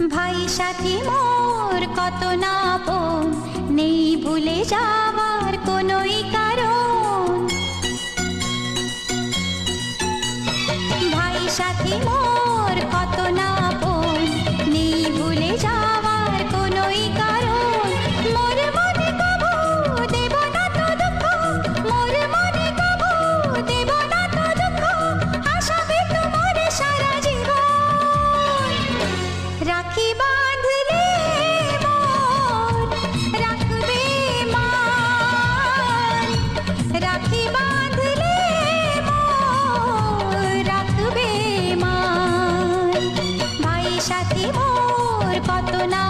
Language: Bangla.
ভাই সাথী মোর কত না আপন, নেই ভুলে যাওয়ার কোনোই কারণ। ভাই সাথী মোর কত না আপন, নেই ভুলে যাওয়ার কোনোই কারণ। মোর মনে কবু দেব না তো দুঃখ, মোর মনে কবু দেব না তো দুঃখ, আশাবে তোমার সারা জীবন। রাখি বাঁধলে মোর রাখবে মান, রাখি বাঁধলে মোর রাখবে মান। ভাই সাথী মোর কত না